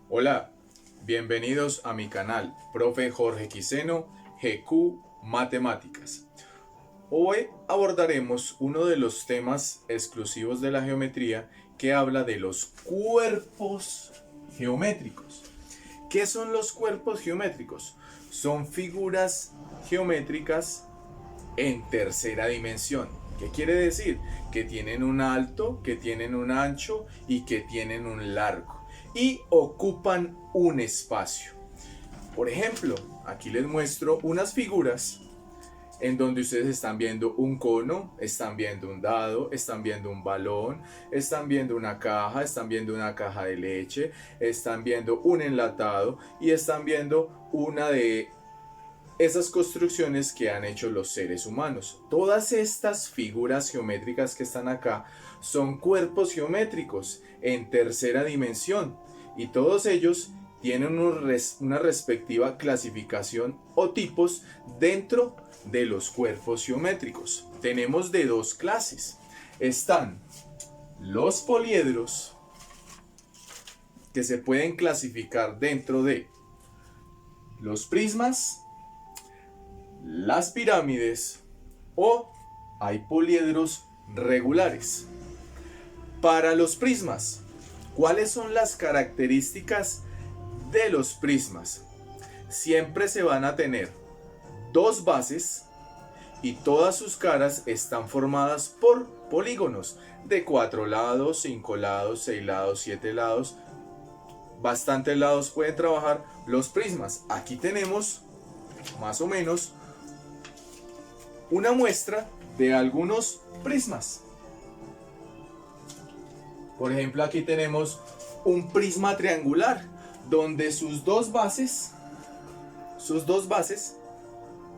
Hola, bienvenidos a mi canal, Profe Jorge Quiseno, GQ Matemáticas. Hoy abordaremos uno de los temas exclusivos de la geometría que habla de los cuerpos geométricos. ¿Qué son los cuerpos geométricos? Son figuras geométricas en tercera dimensión. ¿Qué quiere decir? Que tienen un alto, que tienen un ancho y que tienen un largo. Y ocupan un espacio. Por ejemplo, aquí les muestro unas figuras en donde ustedes están viendo un cono, están viendo un dado, están viendo un balón, están viendo una caja, están viendo una caja de leche, están viendo un enlatado y están viendo una de esas construcciones que han hecho los seres humanos. Todas estas figuras geométricas que están acá son cuerpos geométricos en tercera dimensión y todos ellos tienen una respectiva clasificación o tipos dentro de los cuerpos geométricos. Tenemos de dos clases. Están los poliedros, que se pueden clasificar dentro de los prismas, las pirámides o hay poliedros regulares. Para los prismas, ¿cuáles son las características de los prismas? Siempre se van a tener dos bases y todas sus caras están formadas por polígonos de 4 lados, 5 lados, 6 lados, 7 lados. Bastantes lados pueden trabajar los prismas. Aquí tenemos más o menos una muestra de algunos prismas. Por ejemplo, aquí tenemos un prisma triangular donde sus dos bases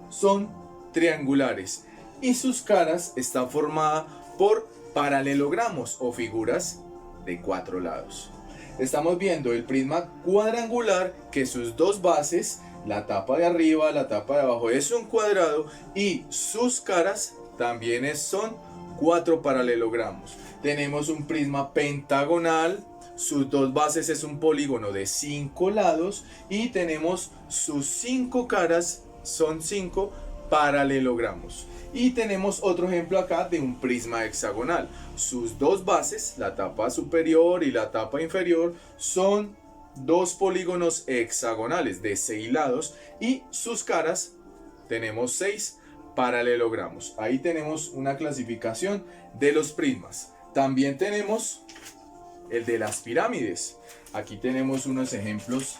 son triangulares y sus caras están formadas por paralelogramos o figuras de 4 lados. Estamos viendo el prisma cuadrangular que sus dos bases, la tapa de arriba, la tapa de abajo es un cuadrado y sus caras también son 4 paralelogramos. Tenemos un prisma pentagonal, sus dos bases es un polígono de 5 lados y tenemos sus 5 caras, son 5 paralelogramos. Y tenemos otro ejemplo acá de un prisma hexagonal. Sus dos bases, la tapa superior y la tapa inferior, son dos polígonos hexagonales de 6 lados y sus caras tenemos 6 paralelogramos. Ahí tenemos una clasificación de los prismas. También tenemos el de las pirámides. Aquí tenemos unos ejemplos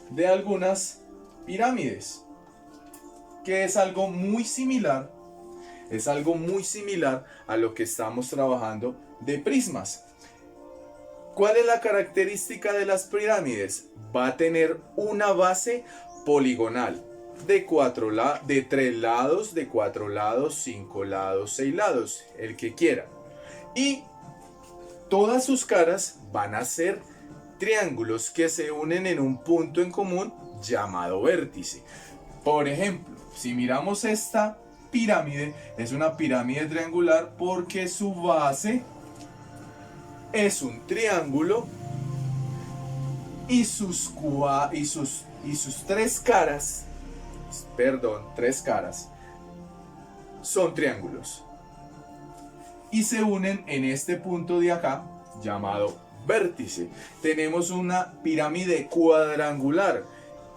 de algunas pirámides, que es algo muy similar. Es algo muy similar a lo que estamos trabajando de prismas. ¿Cuál es la característica de las pirámides? Va a tener una base poligonal de 3 lados, de 4 lados, 5 lados, 6 lados, el que quiera. Y todas sus caras van a ser triángulos que se unen en un punto en común llamado vértice. Por ejemplo, si miramos esta pirámide, es una pirámide triangular porque su base es un triángulo y sus tres caras, tres caras son triángulos y se unen en este punto de acá llamado vértice. Tenemos una pirámide cuadrangular,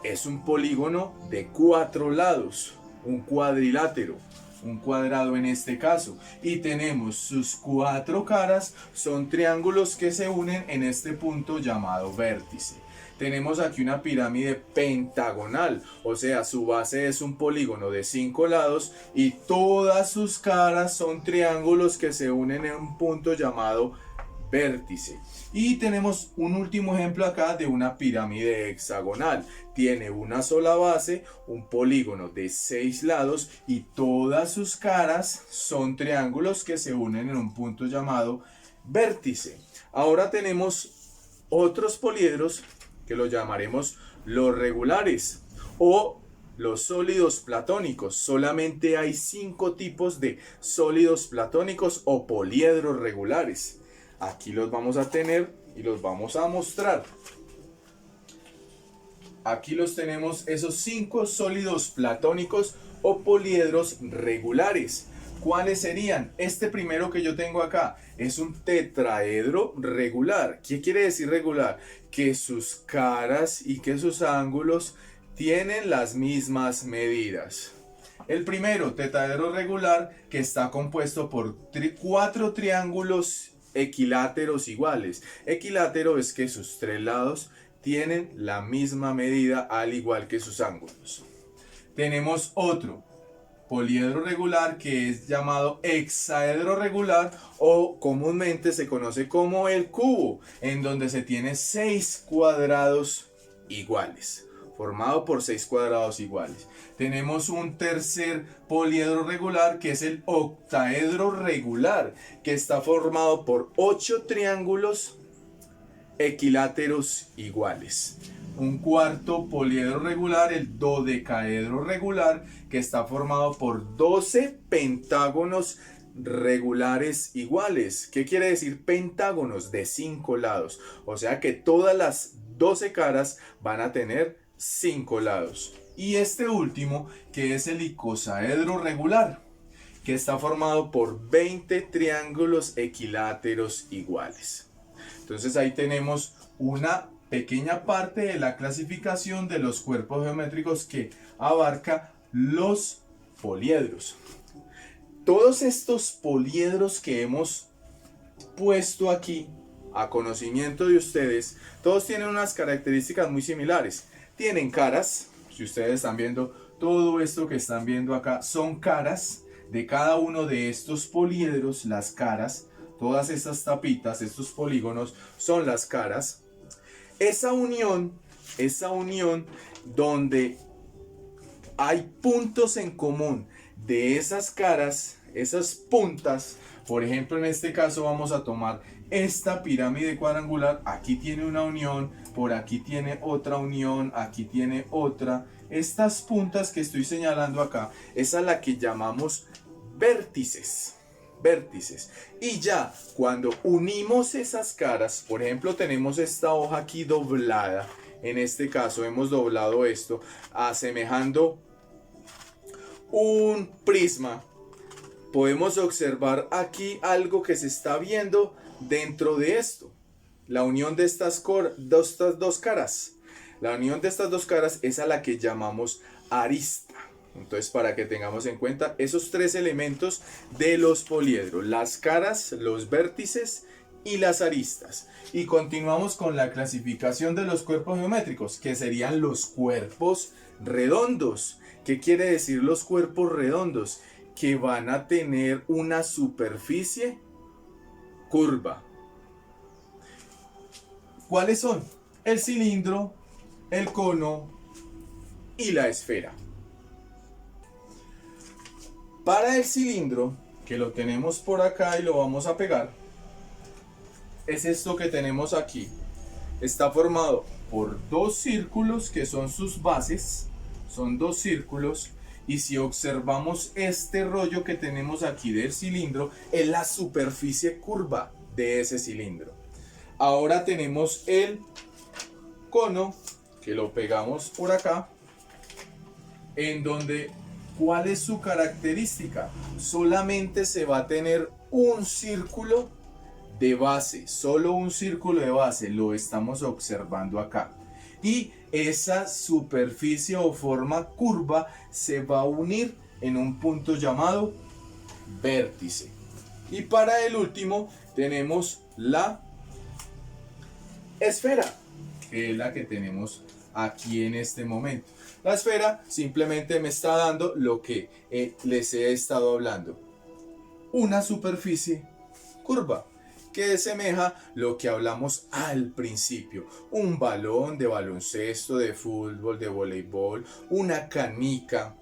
es un polígono de 4 lados, un cuadrilátero, un cuadrado en este caso, y tenemos sus 4 caras, son triángulos que se unen en este punto llamado vértice. Tenemos aquí una pirámide pentagonal, o sea, su base es un polígono de 5 lados y todas sus caras son triángulos que se unen en un punto llamado vértice. Y tenemos un último ejemplo acá de una pirámide hexagonal. Tiene una sola base, un polígono de 6 lados y todas sus caras son triángulos que se unen en un punto llamado vértice. Ahora tenemos otros poliedros que los llamaremos los regulares o los sólidos platónicos. Solamente hay 5 tipos de sólidos platónicos o poliedros regulares. Aquí los vamos a tener y los vamos a mostrar. Aquí los tenemos, esos 5 sólidos platónicos o poliedros regulares. ¿Cuáles serían? Este primero que yo tengo acá es un tetraedro regular. ¿Qué quiere decir regular? Que sus caras y que sus ángulos tienen las mismas medidas. El primero, tetraedro regular, que está compuesto por 4 triángulos equiláteros iguales. Equilátero es que sus 3 lados tienen la misma medida al igual que sus ángulos. Tenemos otro poliedro regular que es llamado hexaedro regular o comúnmente se conoce como el cubo, en donde se tiene 6 cuadrados iguales, formado por 6 cuadrados iguales. Tenemos un tercer poliedro regular que es el octaedro regular, que está formado por 8 triángulos equiláteros iguales. Un cuarto poliedro regular, el dodecaedro regular, que está formado por 12 pentágonos regulares iguales. ¿Qué quiere decir pentágonos? De 5 lados. O sea que todas las 12 caras van a tener 5 lados. Y este último, que es el icosaedro regular, que está formado por 20 triángulos equiláteros iguales. Entonces ahí tenemos una pequeña parte de la clasificación de los cuerpos geométricos que abarca los poliedros. Todos estos poliedros que hemos puesto aquí a conocimiento de ustedes, todos tienen unas características muy similares. Tienen caras, si ustedes están viendo todo esto que están viendo acá, son caras de cada uno de estos poliedros. Las caras, todas estas tapitas, estos polígonos son las caras. Esa unión donde hay puntos en común de esas caras, esas puntas. Por ejemplo, en este caso vamos a tomar esta pirámide cuadrangular. Aquí tiene una unión, por aquí tiene otra unión, aquí tiene otra. Estas puntas que estoy señalando acá, es a la que llamamos vértices. Y ya cuando unimos esas caras, por ejemplo tenemos esta hoja aquí doblada, en este caso hemos doblado esto asemejando un prisma. Podemos observar aquí algo que se está viendo dentro de esto, la unión de estas dos caras. La unión de estas dos caras es a la que llamamos arista. Entonces, para que tengamos en cuenta esos 3 elementos de los poliedros: las caras, los vértices y las aristas. Y continuamos con la clasificación de los cuerpos geométricos, que serían los cuerpos redondos. ¿Qué quiere decir los cuerpos redondos? Que van a tener una superficie curva. ¿Cuáles son? El cilindro, el cono y la esfera. Para el cilindro, que lo tenemos por acá y lo vamos a pegar, es esto que tenemos aquí. Está formado por 2 círculos que son sus bases. Son 2 círculos. Y si observamos este rollo que tenemos aquí del cilindro, es la superficie curva de ese cilindro. Ahora tenemos el cono, que lo pegamos por acá, en donde, ¿cuál es su característica? Solamente se va a tener un círculo de base, solo un círculo de base, lo estamos observando acá. Y esa superficie o forma curva se va a unir en un punto llamado vértice. Y para el último tenemos la esfera, que es la que tenemos aquí en este momento. La esfera simplemente me está dando lo que les he estado hablando: una superficie curva, que semeja lo que hablamos al principio: un balón de baloncesto, de fútbol, de voleibol, una canica.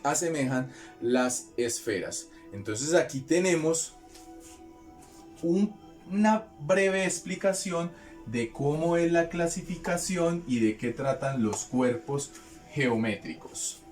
Asemejan las esferas. Entonces aquí tenemos una breve explicación de cómo es la clasificación y de qué tratan los cuerpos geométricos.